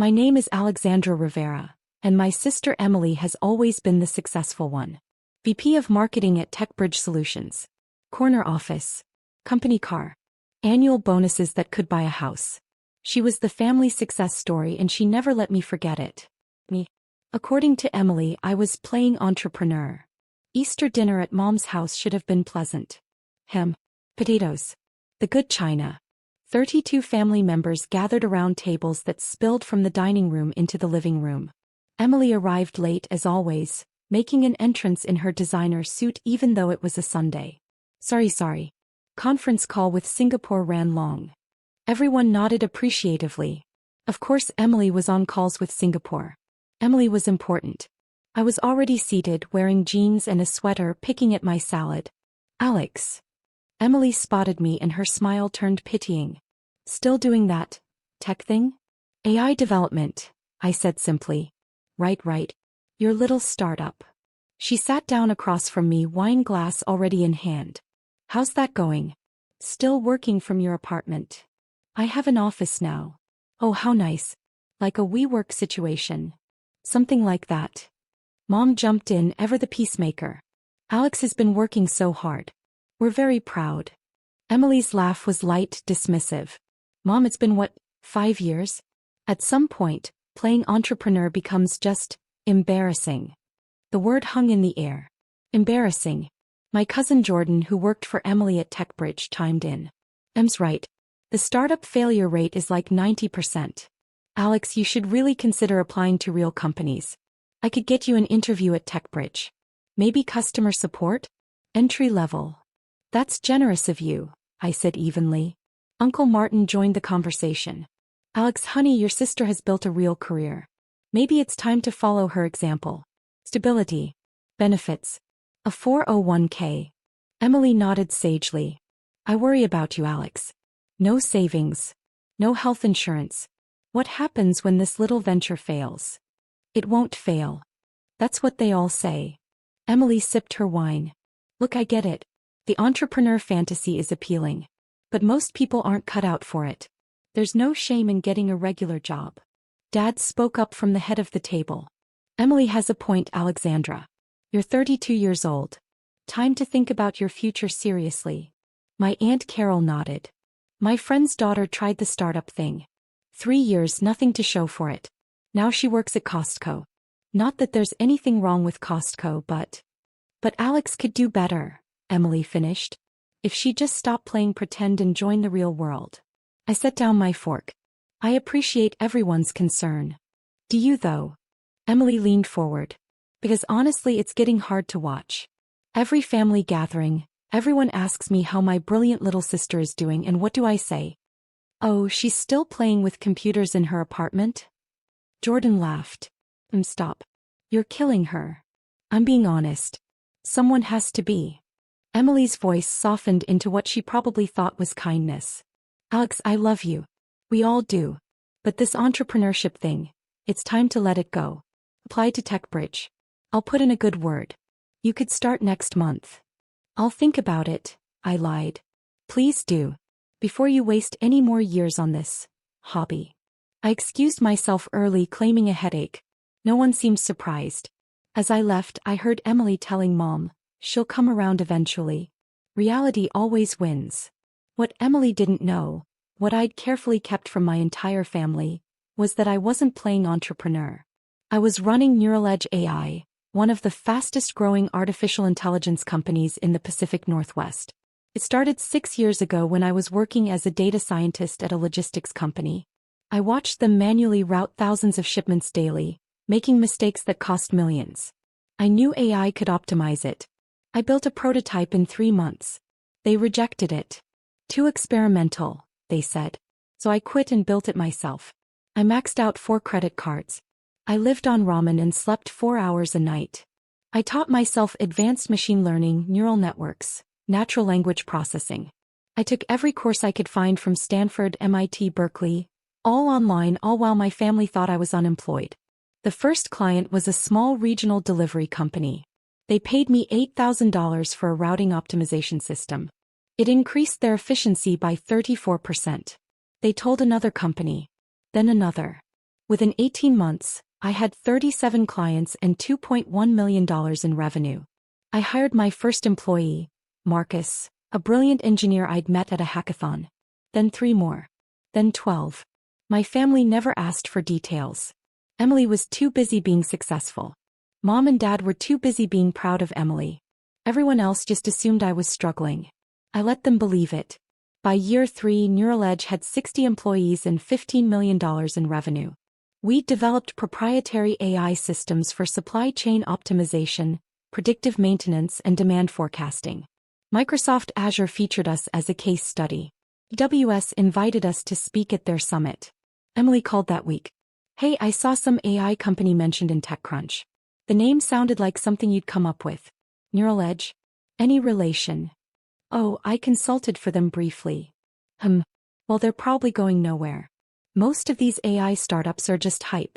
My name is Alexandra Rivera, and my sister Emily has always been the successful one. VP of Marketing at TechBridge Solutions. Corner office. Company car. Annual bonuses that could buy a house. She was the family success story and she never let me forget it. Me. According to Emily, I was playing entrepreneur. Easter dinner at mom's house should have been pleasant. Ham. Potatoes. The good china. 32 family members gathered around tables that spilled from the dining room into the living room. Emily arrived late as always, making an entrance in her designer suit even though it was a Sunday. Sorry. Conference call with Singapore ran long. Everyone nodded appreciatively. Of course Emily was on calls with Singapore. Emily was important. I was already seated wearing jeans and a sweater picking at my salad. Alex. Emily spotted me and her smile turned pitying. Still doing that tech thing? AI development, I said simply. Right. Your little startup. She sat down across from me, wine glass already in hand. How's that going? Still working from your apartment? I have an office now. Oh, how nice. Like a WeWork situation. Something like that. Mom jumped in, ever the peacemaker. Alex has been working so hard. We're very proud. Emily's laugh was light, dismissive. Mom, it's been 5 years? At some point, playing entrepreneur becomes just embarrassing. The word hung in the air. Embarrassing. My cousin Jordan, who worked for Emily at TechBridge, chimed in. Em's right. The startup failure rate is like 90%. Alex, you should really consider applying to real companies. I could get you an interview at TechBridge. Maybe customer support? Entry level. That's generous of you, I said evenly. Uncle Martin joined the conversation. Alex, honey, your sister has built a real career. Maybe it's time to follow her example. Stability. Benefits. A 401k. Emily nodded sagely. I worry about you, Alex. No savings. No health insurance. What happens when this little venture fails? It won't fail. That's what they all say. Emily sipped her wine. Look, I get it. The entrepreneur fantasy is appealing. But most people aren't cut out for it. There's no shame in getting a regular job. Dad spoke up from the head of the table. Emily has a point, Alexandra. You're 32 years old. Time to think about your future seriously. My Aunt Carol nodded. My friend's daughter tried the startup thing. 3 years, nothing to show for it. Now she works at Costco. Not that there's anything wrong with Costco, but Alex could do better, Emily finished. If she just stopped playing pretend and joined the real world. I set down my fork. I appreciate everyone's concern. Do you though? Emily leaned forward. Because honestly, it's getting hard to watch. Every family gathering, everyone asks me how my brilliant little sister is doing, and what do I say? Oh, she's still playing with computers in her apartment? Jordan laughed. Stop. You're killing her. I'm being honest. Someone has to be. Emily's voice softened into what she probably thought was kindness. Alex, I love you. We all do. But this entrepreneurship thing, it's time to let it go. Apply to TechBridge. I'll put in a good word. You could start next month. I'll think about it, I lied. Please do. Before you waste any more years on this hobby. I excused myself early, claiming a headache. No one seemed surprised. As I left, I heard Emily telling Mom, she'll come around eventually. Reality always wins. What Emily didn't know, what I'd carefully kept from my entire family, was that I wasn't playing entrepreneur. I was running NeuralEdge AI, one of the fastest growing artificial intelligence companies in the Pacific Northwest. It started 6 years ago when I was working as a data scientist at a logistics company. I watched them manually route thousands of shipments daily, making mistakes that cost millions. I knew AI could optimize it. I built a prototype in 3 months. They rejected it. Too experimental, they said. So I quit and built it myself. I maxed out 4 credit cards. I lived on ramen and slept 4 hours a night. I taught myself advanced machine learning, neural networks, natural language processing. I took every course I could find from Stanford, MIT, Berkeley, all online, all while my family thought I was unemployed. The first client was a small regional delivery company. They paid me $8,000 for a routing optimization system. It increased their efficiency by 34%. They told another company. Then another. Within 18 months, I had 37 clients and $2.1 million in revenue. I hired my first employee, Marcus, a brilliant engineer I'd met at a hackathon. Then 3 more. Then 12. My family never asked for details. Emily was too busy being successful. Mom and Dad were too busy being proud of Emily. Everyone else just assumed I was struggling. I let them believe it. By year 3, Neural Edge had 60 employees and $15 million in revenue. We developed proprietary AI systems for supply chain optimization, predictive maintenance, and demand forecasting. Microsoft Azure featured us as a case study. AWS invited us to speak at their summit. Emily called that week. Hey, I saw some AI company mentioned in TechCrunch. The name sounded like something you'd come up with. Neural Edge? Any relation? Oh, I consulted for them briefly. Well, they're probably going nowhere. Most of these AI startups are just hype.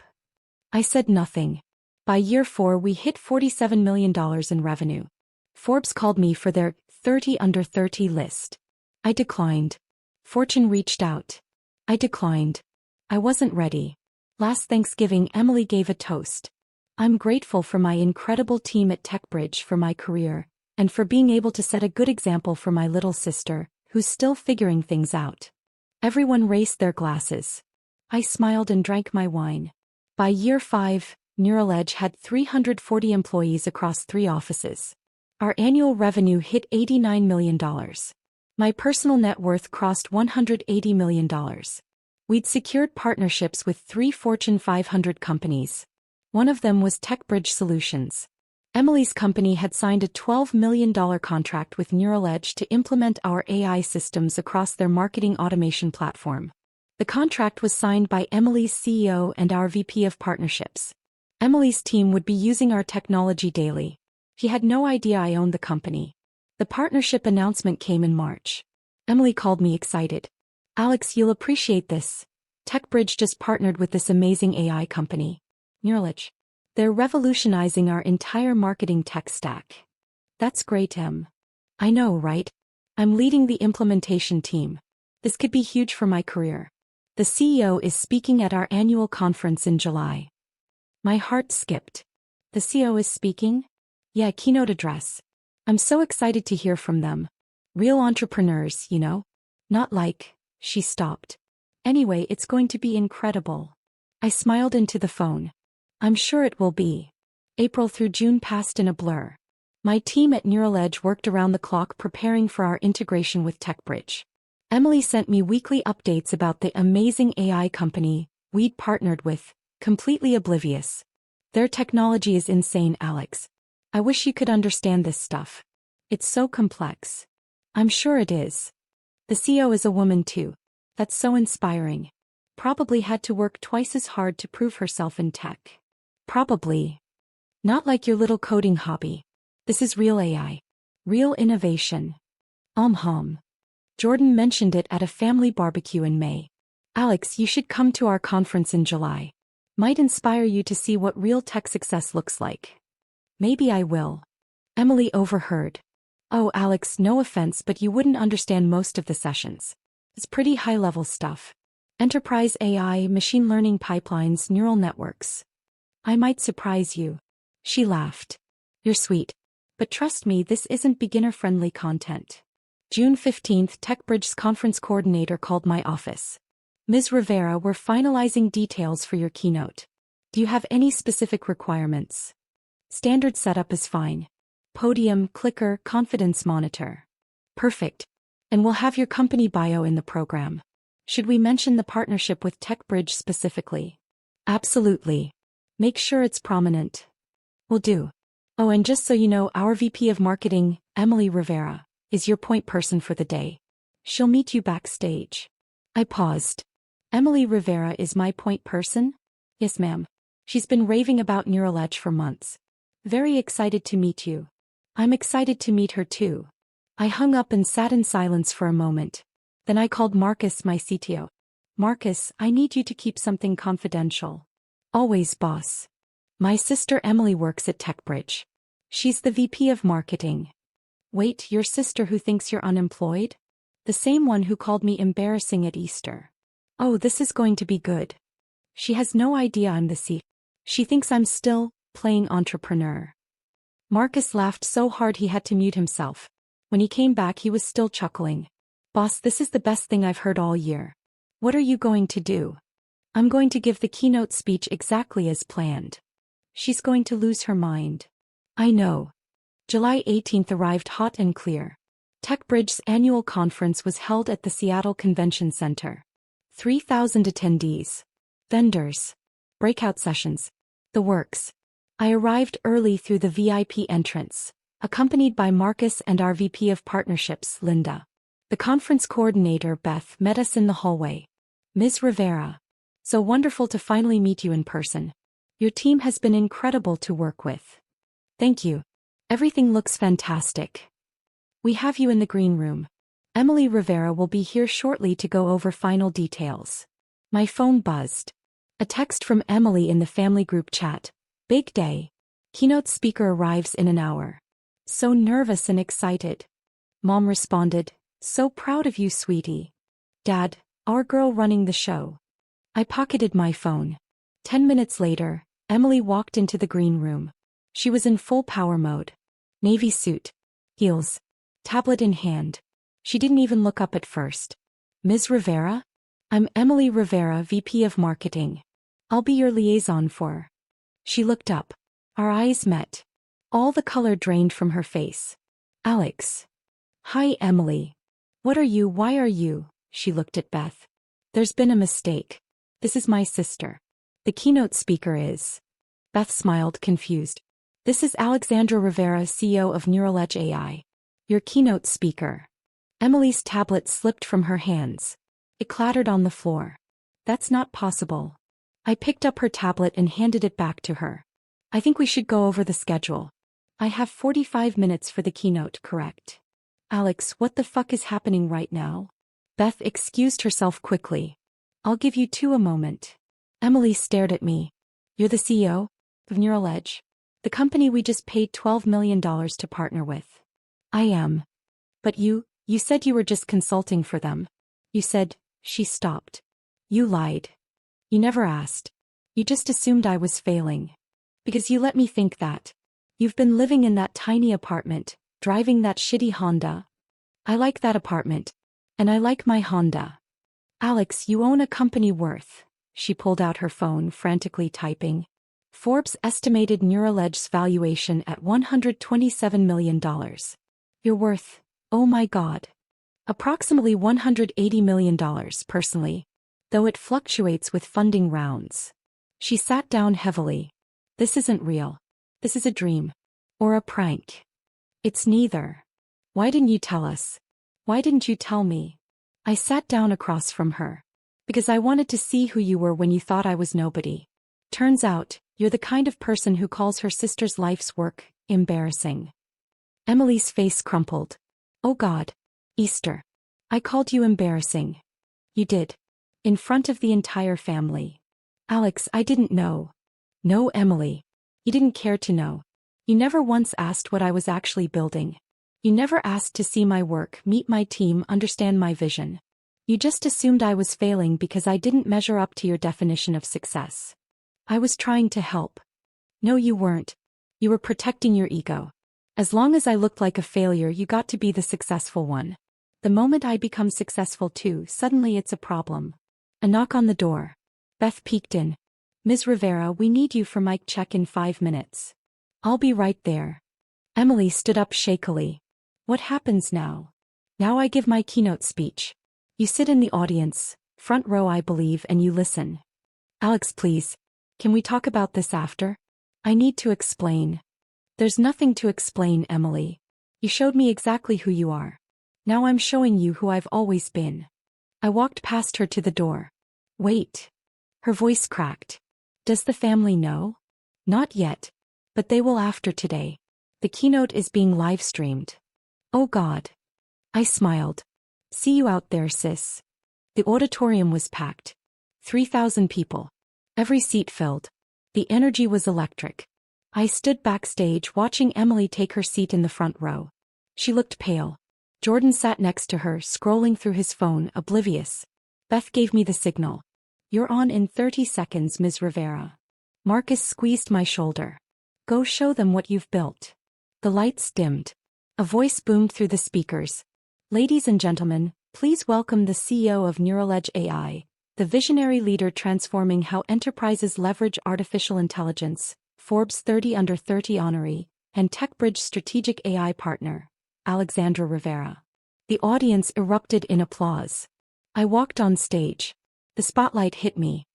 I said nothing. By year 4, we hit $47 million in revenue. Forbes called me for their 30 under 30 list. I declined. Fortune reached out. I declined. I wasn't ready. Last Thanksgiving, Emily gave a toast. I'm grateful for my incredible team at TechBridge for my career, and for being able to set a good example for my little sister, who's still figuring things out. Everyone raised their glasses. I smiled and drank my wine. By year 5, Neural Edge had 340 employees across 3 offices. Our annual revenue hit $89 million. My personal net worth crossed $180 million. We'd secured partnerships with 3 Fortune 500 companies. One of them was TechBridge Solutions. Emily's company had signed a $12 million contract with Neural Edge to implement our AI systems across their marketing automation platform. The contract was signed by Emily's CEO and our VP of Partnerships. Emily's team would be using our technology daily. She had no idea I owned the company. The partnership announcement came in March. Emily called me excited. Alex, you'll appreciate this. TechBridge just partnered with this amazing AI company, Neural Edge. They're revolutionizing our entire marketing tech stack. That's great, Em. I know, right? I'm leading the implementation team. This could be huge for my career. The CEO is speaking at our annual conference in July. My heart skipped. The CEO is speaking? Yeah, keynote address. I'm so excited to hear from them. Real entrepreneurs, you know? Not like, she stopped. Anyway, it's going to be incredible. I smiled into the phone. I'm sure it will be. April through June passed in a blur. My team at Neural Edge worked around the clock preparing for our integration with TechBridge. Emily sent me weekly updates about the amazing AI company we'd partnered with, completely oblivious. Their technology is insane, Alex. I wish you could understand this stuff. It's so complex. I'm sure it is. The CEO is a woman too. That's so inspiring. Probably had to work twice as hard to prove herself in tech. Probably. Not like your little coding hobby. This is real AI. Real innovation. Jordan mentioned it at a family barbecue in May. Alex, you should come to our conference in July. Might inspire you to see what real tech success looks like. Maybe I will. Emily overheard. Oh, Alex, no offense, but you wouldn't understand most of the sessions. It's pretty high-level stuff. Enterprise AI, machine learning pipelines, neural networks. I might surprise you. She laughed. You're sweet. But trust me, this isn't beginner-friendly content. June 15th, TechBridge's conference coordinator called my office. Ms. Rivera, we're finalizing details for your keynote. Do you have any specific requirements? Standard setup is fine. Podium, clicker, confidence monitor. Perfect. And we'll have your company bio in the program. Should we mention the partnership with TechBridge specifically? Absolutely. Make sure it's prominent. Will do. Oh, and just so you know, our VP of Marketing, Emily Rivera, is your point person for the day. She'll meet you backstage. I paused. Emily Rivera is my point person? Yes, ma'am. She's been raving about Neural Edge for months. Very excited to meet you. I'm excited to meet her too. I hung up and sat in silence for a moment. Then I called Marcus, my CTO. Marcus, I need you to keep something confidential. Always, boss. My sister Emily works at TechBridge. She's the VP of Marketing. Wait, your sister who thinks you're unemployed? The same one who called me embarrassing at Easter. Oh, this is going to be good. She has no idea I'm the CEO. She thinks I'm still playing entrepreneur. Marcus laughed so hard he had to mute himself. When he came back, he was still chuckling. Boss, this is the best thing I've heard all year. What are you going to do? I'm going to give the keynote speech exactly as planned. She's going to lose her mind. I know. July 18th arrived hot and clear. TechBridge's annual conference was held at the Seattle Convention Center. 3,000 attendees. Vendors. Breakout sessions. The works. I arrived early through the VIP entrance, accompanied by Marcus and our VP of Partnerships, Linda. The conference coordinator, Beth, met us in the hallway. Ms. Rivera. So wonderful to finally meet you in person. Your team has been incredible to work with. Thank you. Everything looks fantastic. We have you in the green room. Emily Rivera will be here shortly to go over final details. My phone buzzed. A text from Emily in the family group chat. Big day. Keynote speaker arrives in an hour. So nervous and excited. Mom responded, so proud of you, sweetie. Dad, our girl running the show. I pocketed my phone. 10 minutes later, Emily walked into the green room. She was in full power mode. Navy suit. Heels. Tablet in hand. She didn't even look up at first. Ms. Rivera? I'm Emily Rivera, VP of Marketing. I'll be your liaison for. She looked up. Our eyes met. All the color drained from her face. Alex. Hi, Emily. What are you? Why are you? She looked at Beth. There's been a mistake. This is my sister. The keynote speaker is. Beth smiled, confused. This is Alexandra Rivera, CEO of Edge AI. Your keynote speaker. Emily's tablet slipped from her hands. It clattered on the floor. That's not possible. I picked up her tablet and handed it back to her. I think we should go over the schedule. I have 45 minutes for the keynote, correct? Alex, what the fuck is happening right now? Beth excused herself quickly. I'll give you a moment. Emily stared at me. You're the CEO of Edge, the company we just paid $12 million to partner with. I am. But you said you were just consulting for them. You said, she stopped. You lied. You never asked. You just assumed I was failing. Because you let me think that. You've been living in that tiny apartment, driving that shitty Honda. I like that apartment. And I like my Honda. Alex, you own a company worth. She pulled out her phone, frantically typing. Forbes estimated Edge's valuation at $127 million. You're worth, oh my God. Approximately $180 million personally, though it fluctuates with funding rounds. She sat down heavily. This isn't real. This is a dream. Or a prank. It's neither. Why didn't you tell us? Why didn't you tell me? I sat down across from her. Because I wanted to see who you were when you thought I was nobody. Turns out, you're the kind of person who calls her sister's life's work embarrassing. Emily's face crumpled. Oh God. Easter. I called you embarrassing. You did. In front of the entire family. Alex, I didn't know. No, Emily. You didn't care to know. You never once asked what I was actually building. You never asked to see my work, meet my team, understand my vision. You just assumed I was failing because I didn't measure up to your definition of success. I was trying to help. No, you weren't. You were protecting your ego. As long as I looked like a failure, you got to be the successful one. The moment I become successful too, suddenly it's a problem. A knock on the door. Beth peeked in. Ms. Rivera, we need you for mic check in 5 minutes. I'll be right there. Emily stood up shakily. What happens now? Now I give my keynote speech. You sit in the audience, front row I believe, and you listen. Alex, please. Can we talk about this after? I need to explain. There's nothing to explain, Emily. You showed me exactly who you are. Now I'm showing you who I've always been. I walked past her to the door. Wait. Her voice cracked. Does the family know? Not yet. But they will after today. The keynote is being live-streamed. Oh God. I smiled. See you out there, sis. The auditorium was packed. 3,000 people. Every seat filled. The energy was electric. I stood backstage watching Emily take her seat in the front row. She looked pale. Jordan sat next to her, scrolling through his phone, oblivious. Beth gave me the signal. You're on in 30 seconds, Ms. Rivera. Marcus squeezed my shoulder. Go show them what you've built. The lights dimmed. A voice boomed through the speakers. Ladies and gentlemen, please welcome the CEO of Neural AI, the visionary leader transforming how enterprises leverage artificial intelligence, Forbes 30 Under 30 honoree, and TechBridge strategic AI partner, Alexandra Rivera. The audience erupted in applause. I walked on stage. The spotlight hit me.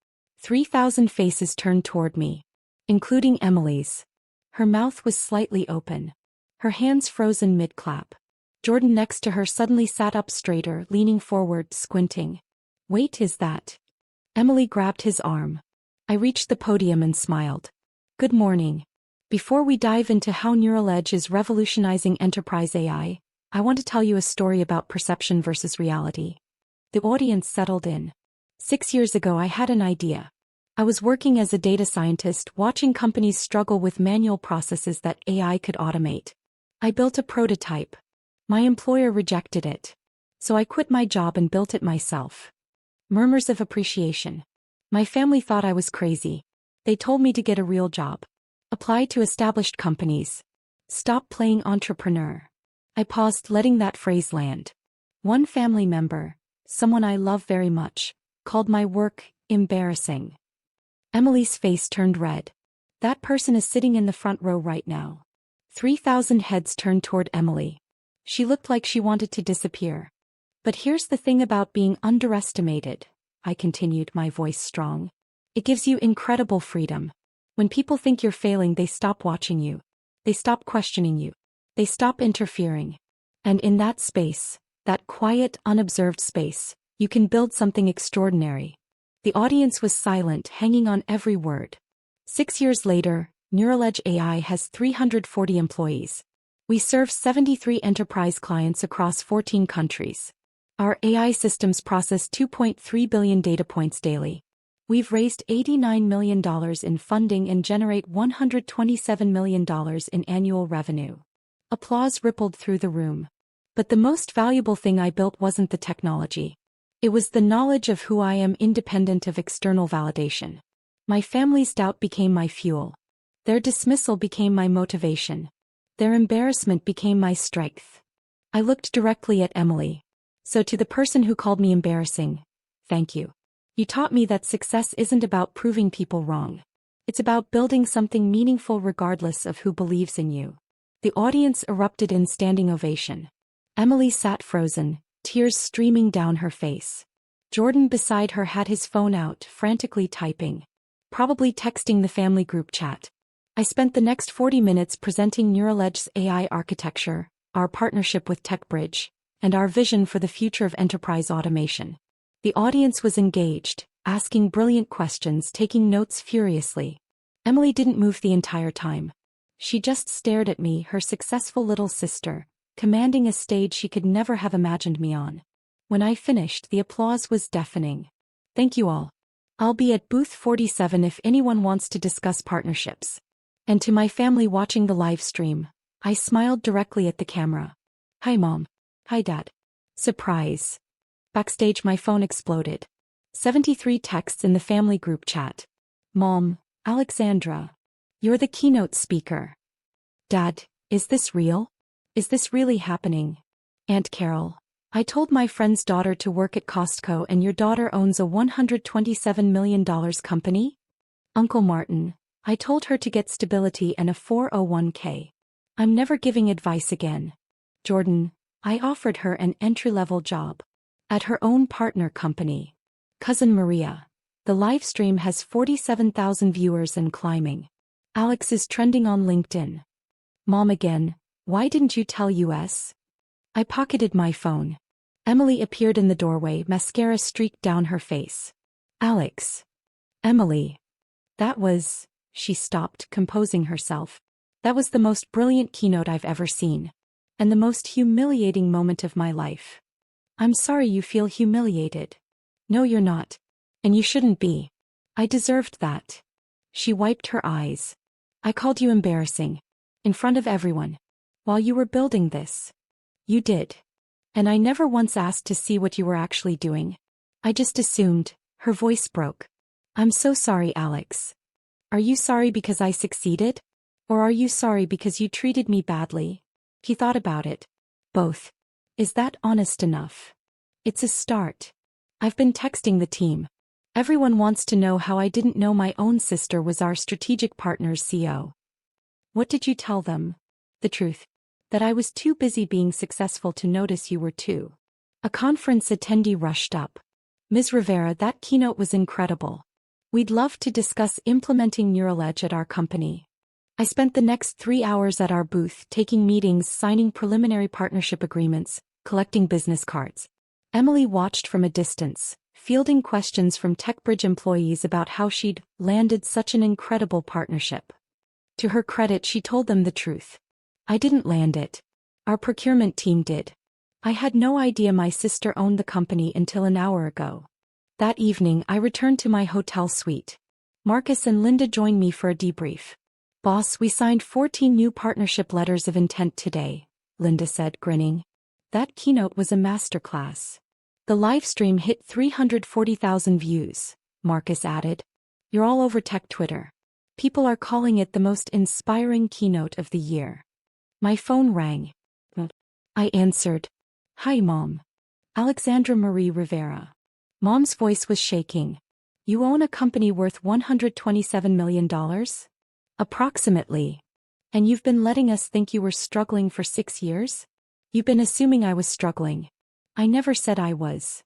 3,000 faces turned toward me, including Emily's. Her mouth was slightly open. Her hands frozen mid-clap. Jordan next to her suddenly sat up straighter, leaning forward, squinting. Wait, is that? Emily grabbed his arm. I reached the podium and smiled. Good morning. Before we dive into how Neural is revolutionizing enterprise AI, I want to tell you a story about perception versus reality. The audience settled in. 6 years ago I had an idea. I was working as a data scientist watching companies struggle with manual processes that AI could automate. I built a prototype. My employer rejected it. So I quit my job and built it myself. Murmurs of appreciation. My family thought I was crazy. They told me to get a real job. Apply to established companies. Stop playing entrepreneur. I paused, letting that phrase land. One family member, someone I love very much, called my work embarrassing. Emily's face turned red. That person is sitting in the front row right now. 3,000 heads turned toward Emily. She looked like she wanted to disappear. But here's the thing about being underestimated, I continued, my voice strong. It gives you incredible freedom. When people think you're failing, they stop watching you. They stop questioning you. They stop interfering. And in that space, that quiet, unobserved space, you can build something extraordinary. The audience was silent, hanging on every word. 6 years later, Neural AI has 340 employees. We serve 73 enterprise clients across 14 countries. Our AI systems process 2.3 billion data points daily. We've raised $89 million in funding and generate $127 million in annual revenue. Applause rippled through the room. But the most valuable thing I built wasn't the technology. It was the knowledge of who I am, independent of external validation. My family's doubt became my fuel. Their dismissal became my motivation. Their embarrassment became my strength. I looked directly at Emily. So to the person who called me embarrassing, thank you. You taught me that success isn't about proving people wrong. It's about building something meaningful regardless of who believes in you. The audience erupted in standing ovation. Emily sat frozen, tears streaming down her face. Jordan beside her had his phone out, frantically typing. Probably texting the family group chat. I spent the next 40 minutes presenting Neural AI architecture, our partnership with TechBridge, and our vision for the future of enterprise automation. The audience was engaged, asking brilliant questions, taking notes furiously. Emily didn't move the entire time. She just stared at me, her successful little sister, commanding a stage she could never have imagined me on. When I finished, the applause was deafening. Thank you all. I'll be at booth 47 if anyone wants to discuss partnerships. And to my family watching the live stream, I smiled directly at the camera. Hi Mom. Hi Dad. Surprise. Backstage my phone exploded. 73 texts in the family group chat. Mom, Alexandra. You're the keynote speaker. Dad, is this real? Is this really happening? Aunt Carol, I told my friend's daughter to work at Costco and your daughter owns a $127 million company? Uncle Martin, I told her to get stability and a 401k. I'm never giving advice again. Jordan, I offered her an entry-level job. At her own partner company. Cousin Maria. The live stream has 47,000 viewers and climbing. Alex is trending on LinkedIn. Mom again, why didn't you tell us? I pocketed my phone. Emily appeared in the doorway, mascara streaked down her face. Alex. Emily. That was, she stopped, composing herself. That was the most brilliant keynote I've ever seen. And the most humiliating moment of my life. I'm sorry you feel humiliated. No, you're not. And you shouldn't be. I deserved that. She wiped her eyes. I called you embarrassing. In front of everyone. While you were building this. You did. And I never once asked to see what you were actually doing. I just assumed, Her voice broke. I'm so sorry, Alex. Are you sorry because I succeeded? Or are you sorry because you treated me badly? He thought about it. Both. Is that honest enough? It's a start. I've been texting the team. Everyone wants to know how I didn't know my own sister was our strategic partner's CEO. What did you tell them? The truth. That I was too busy being successful to notice you were too. A conference attendee rushed up. Ms. Rivera, that keynote was incredible. We'd love to discuss implementing Neural Edge at our company. I spent the next 3 hours at our booth taking meetings, signing preliminary partnership agreements, collecting business cards. Emily watched from a distance, fielding questions from TechBridge employees about how she'd landed such an incredible partnership. To her credit, she told them the truth. I didn't land it. Our procurement team did. I had no idea my sister owned the company until an hour ago. That evening, I returned to my hotel suite. Marcus and Linda joined me for a debrief. Boss, we signed 14 new partnership letters of intent today, Linda said, grinning. That keynote was a masterclass. The live stream hit 340,000 views, Marcus added. You're all over tech Twitter. People are calling it the most inspiring keynote of the year. My phone rang. I answered. Hi, Mom. Alexandra Marie Rivera. Mom's voice was shaking. You own a company worth $127 million? Approximately. And you've been letting us think you were struggling for 6 years? You've been assuming I was struggling. I never said I was.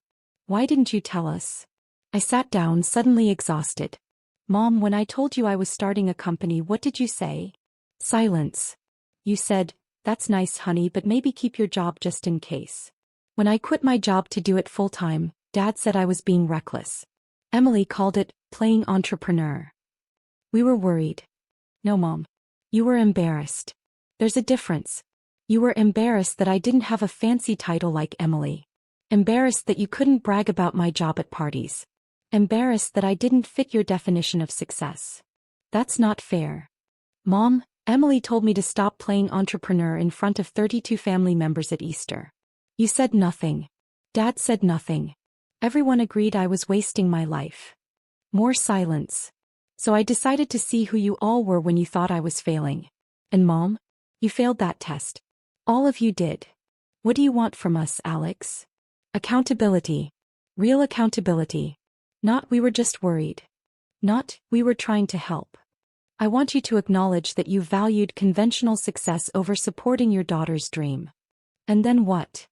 Why didn't you tell us? I sat down, suddenly exhausted. Mom, when I told you I was starting a company, what did you say? Silence. You said, that's nice, honey, but maybe keep your job just in case. When I quit my job to do it full-time, Dad said I was being reckless. Emily called it playing entrepreneur. We were worried. No, Mom. You were embarrassed. There's a difference. You were embarrassed that I didn't have a fancy title like Emily. Embarrassed that you couldn't brag about my job at parties. Embarrassed that I didn't fit your definition of success. That's not fair. Mom, Emily told me to stop playing entrepreneur in front of 32 family members at Easter. You said nothing. Dad said nothing. Everyone agreed I was wasting my life. More silence. So I decided to see who you all were when you thought I was failing. And Mom, you failed that test. All of you did. What do you want from us, Alex? Accountability. Real accountability. Not we were just worried. Not we were trying to help. I want you to acknowledge that you valued conventional success over supporting your daughter's dream. And then what?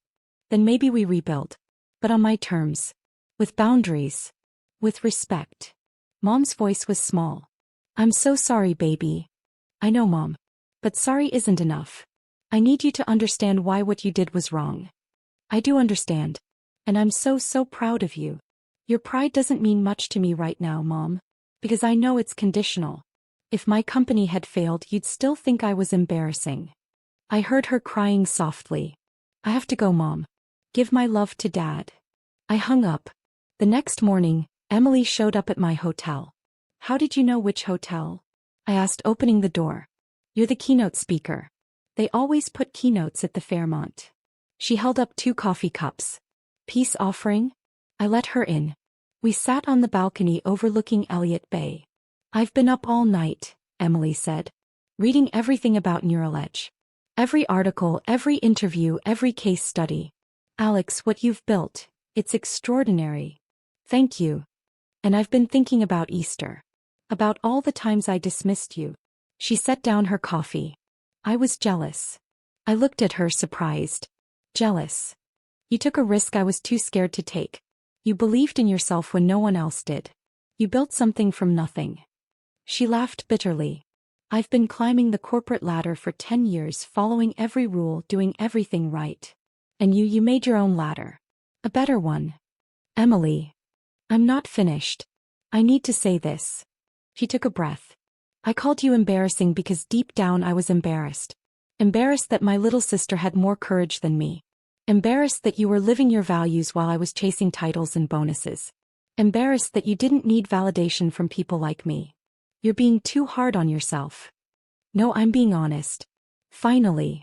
Then maybe we rebuild. But on my terms. With boundaries. With respect. Mom's voice was small. I'm so sorry, baby. I know, Mom. But sorry isn't enough. I need you to understand why what you did was wrong. I do understand. And I'm so proud of you. Your pride doesn't mean much to me right now, Mom. Because I know it's conditional. If my company had failed, you'd still think I was embarrassing. I heard her crying softly. I have to go, Mom. Give my love to Dad. I hung up. The next morning, Emily showed up at my hotel. How did you know which hotel? I asked, opening the door. You're the keynote speaker. They always put keynotes at the Fairmont. She held up 2 coffee cups. Peace offering? I let her in. We sat on the balcony overlooking Elliott Bay. I've been up all night, Emily said. Reading everything about Neural Edge. Every article, every interview, every case study. Alex, what you've built, it's extraordinary. Thank you. And I've been thinking about Easter. About all the times I dismissed you. She set down her coffee. I was jealous. I looked at her, surprised. Jealous. You took a risk I was too scared to take. You believed in yourself when no one else did. You built something from nothing. She laughed bitterly. I've been climbing the corporate ladder for 10 years, following every rule, doing everything right. And you made your own ladder. A better one. Emily. I'm not finished. I need to say this. She took a breath. I called you embarrassing because deep down I was embarrassed. Embarrassed that my little sister had more courage than me. Embarrassed that you were living your values while I was chasing titles and bonuses. Embarrassed that you didn't need validation from people like me. You're being too hard on yourself. No, I'm being honest. Finally.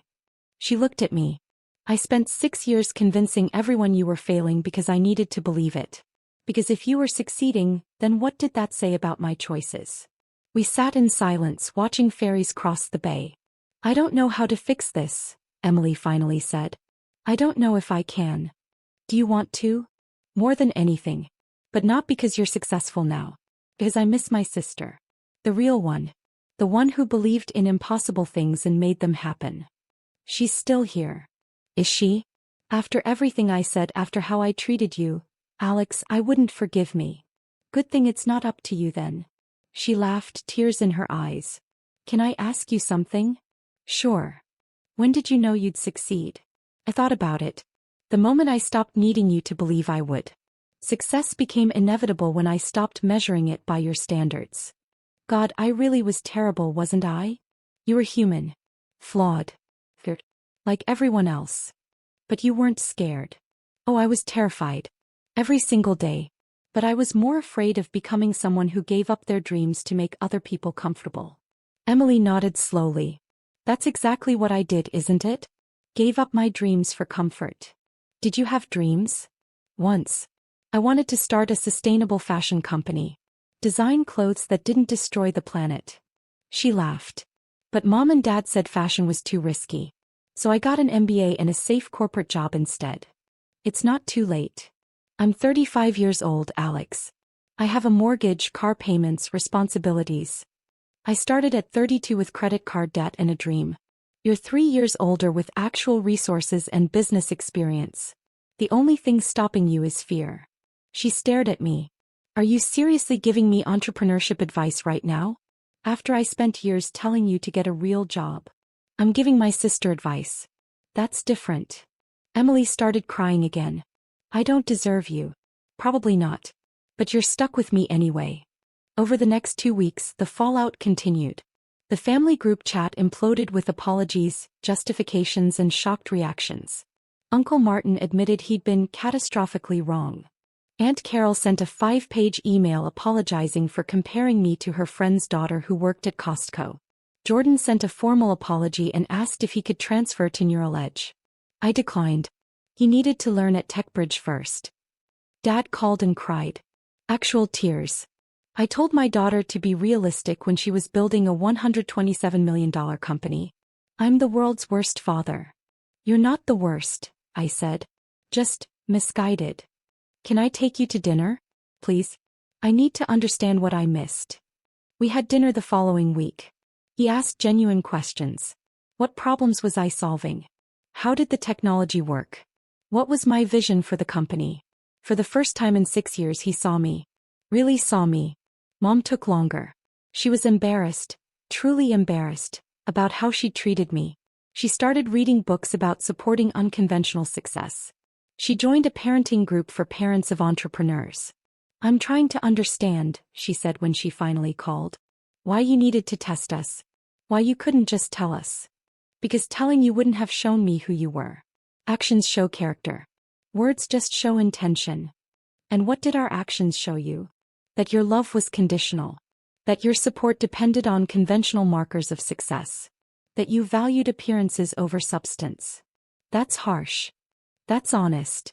She looked at me. I spent 6 years convincing everyone you were failing because I needed to believe it. Because if you were succeeding, then what did that say about my choices? We sat in silence watching ferries cross the bay. I don't know how to fix this, Emily finally said. I don't know if I can. Do you want to? More than anything. But not because you're successful now. Because I miss my sister. The real one. The one who believed in impossible things and made them happen. She's still here. Is she? After everything I said, after how I treated you, Alex, I wouldn't forgive me. Good thing it's not up to you then. She laughed, tears in her eyes. Can I ask you something? Sure. When did you know you'd succeed? I thought about it. The moment I stopped needing you to believe I would. Success became inevitable when I stopped measuring it by your standards. God, I really was terrible, wasn't I? You were human. Flawed. Like everyone else. But you weren't scared. Oh, I was terrified. Every single day. But I was more afraid of becoming someone who gave up their dreams to make other people comfortable. Emily nodded slowly. That's exactly what I did, isn't it? Gave up my dreams for comfort. Did you have dreams? Once. I wanted to start a sustainable fashion company. Design clothes that didn't destroy the planet. She laughed. But Mom and Dad said fashion was too risky. So I got an MBA and a safe corporate job instead. It's not too late. I'm 35 years old, Alex. I have a mortgage, car payments, responsibilities. I started at 32 with credit card debt and a dream. You're 3 years older with actual resources and business experience. The only thing stopping you is fear. She stared at me. Are you seriously giving me entrepreneurship advice right now? After I spent years telling you to get a real job. I'm giving my sister advice. That's different. Emily started crying again. I don't deserve you. Probably not. But you're stuck with me anyway. Over the next 2 weeks, the fallout continued. The family group chat imploded with apologies, justifications, and shocked reactions. Uncle Martin admitted he'd been catastrophically wrong. Aunt Carol sent a 5-page email apologizing for comparing me to her friend's daughter who worked at Costco. Jordan sent a formal apology and asked if he could transfer to Neural Edge. I declined. He needed to learn at TechBridge first. Dad called and cried. Actual tears. I told my daughter to be realistic when she was building a $127 million company. I'm the world's worst father. You're not the worst, I said. Just misguided. Can I take you to dinner? Please? I need to understand what I missed. We had dinner the following week. He asked genuine questions. What problems was I solving? How did the technology work? What was my vision for the company? For the first time in 6 years he saw me. Really saw me. Mom took longer. She was embarrassed, truly embarrassed, about how she treated me. She started reading books about supporting unconventional success. She joined a parenting group for parents of entrepreneurs. I'm trying to understand, she said when she finally called. Why you needed to test us. Why you couldn't just tell us. Because telling you wouldn't have shown me who you were. Actions show character. Words just show intention. And what did our actions show you? That your love was conditional. That your support depended on conventional markers of success. That you valued appearances over substance. That's harsh. That's honest.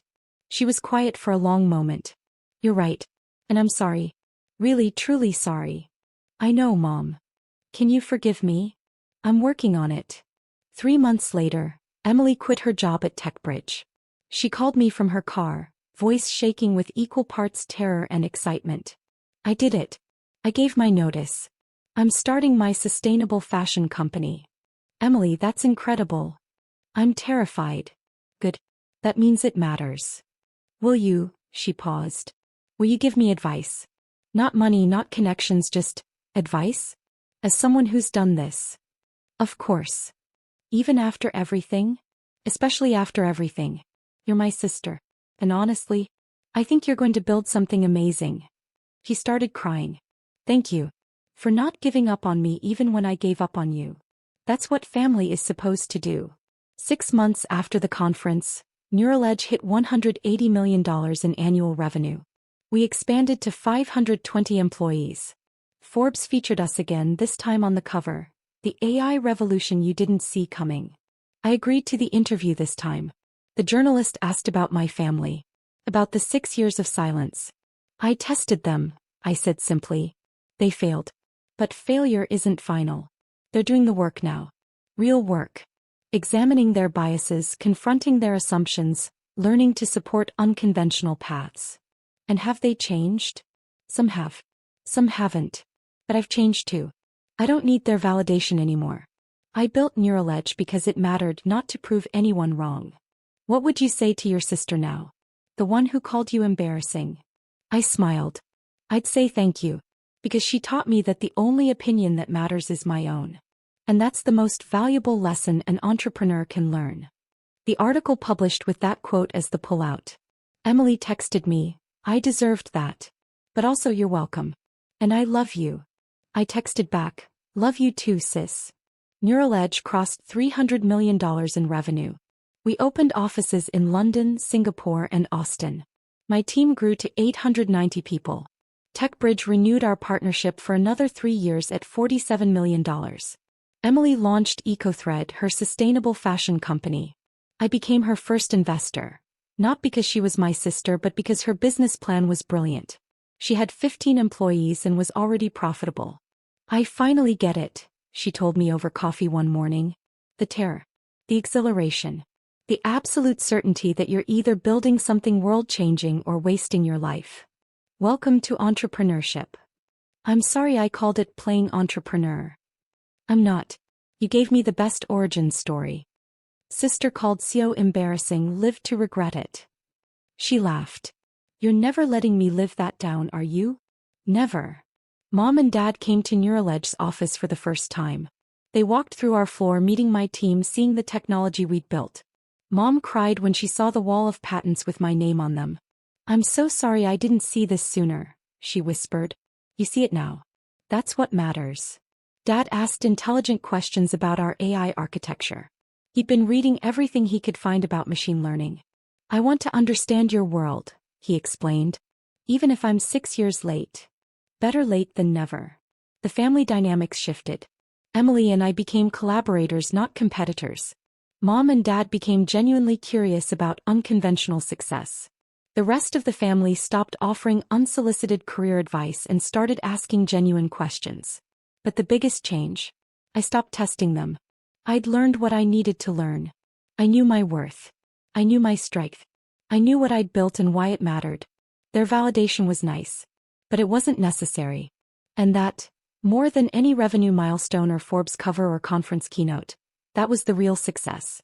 She was quiet for a long moment. You're right. And I'm sorry. Really, truly sorry. I know, Mom. Can you forgive me? I'm working on it. 3 months later, Emily quit her job at TechBridge. She called me from her car, voice shaking with equal parts terror and excitement. I did it. I gave my notice. I'm starting my sustainable fashion company. Emily, that's incredible. I'm terrified. Good. That means it matters. Will you, she paused. Will you give me advice? Not money, not connections, just advice? As someone who's done this. Of course. Even after everything? Especially after everything. You're my sister. And honestly, I think you're going to build something amazing. He started crying. Thank you. For not giving up on me even when I gave up on you. That's what family is supposed to do. 6 months after the conference, Neural Edge hit $180 million in annual revenue. We expanded to 520 employees. Forbes featured us again, this time on the cover. The AI revolution you didn't see coming. I agreed to the interview this time. The journalist asked about my family. About the 6 years of silence. I tested them, I said simply. They failed. But failure isn't final. They're doing the work now. Real work. Examining their biases, confronting their assumptions, learning to support unconventional paths. And have they changed? Some have. Some haven't. But I've changed too. I don't need their validation anymore. I built Neuraledge because it mattered, not to prove anyone wrong. What would you say to your sister now? The one who called you embarrassing? I smiled. I'd say thank you. Because she taught me that the only opinion that matters is my own. And that's the most valuable lesson an entrepreneur can learn. The article published with that quote as the pullout. Emily texted me, I deserved that. But also you're welcome. And I love you. I texted back, love you too, sis. Neuraledge crossed $300 million in revenue. We opened offices in London, Singapore, and Austin. My team grew to 890 people. TechBridge renewed our partnership for another 3 years at $47 million. Emily launched EcoThread, her sustainable fashion company. I became her first investor. Not because she was my sister, but because her business plan was brilliant. She had 15 employees and was already profitable. I finally get it, she told me over coffee one morning. The terror. The exhilaration. The absolute certainty that you're either building something world-changing or wasting your life. Welcome to entrepreneurship. I'm sorry I called it playing entrepreneur. I'm not. You gave me the best origin story. Sister called so embarrassing, lived to regret it. She laughed. You're never letting me live that down, are you? Never. Mom and Dad came to Neuraledge's office for the first time. They walked through our floor, meeting my team, seeing the technology we'd built. Mom cried when she saw the wall of patents with my name on them. I'm so sorry I didn't see this sooner, she whispered. You see it now. That's what matters. Dad asked intelligent questions about our AI architecture. He'd been reading everything he could find about machine learning. I want to understand your world, he explained. Even if I'm 6 years late. Better late than never. The family dynamics shifted. Emily and I became collaborators, not competitors. Mom and Dad became genuinely curious about unconventional success. The rest of the family stopped offering unsolicited career advice and started asking genuine questions. But the biggest change? I stopped testing them. I'd learned what I needed to learn. I knew my worth. I knew my strength. I knew what I'd built and why it mattered. Their validation was nice. But it wasn't necessary. And that, more than any revenue milestone or Forbes cover or conference keynote, that was the real success.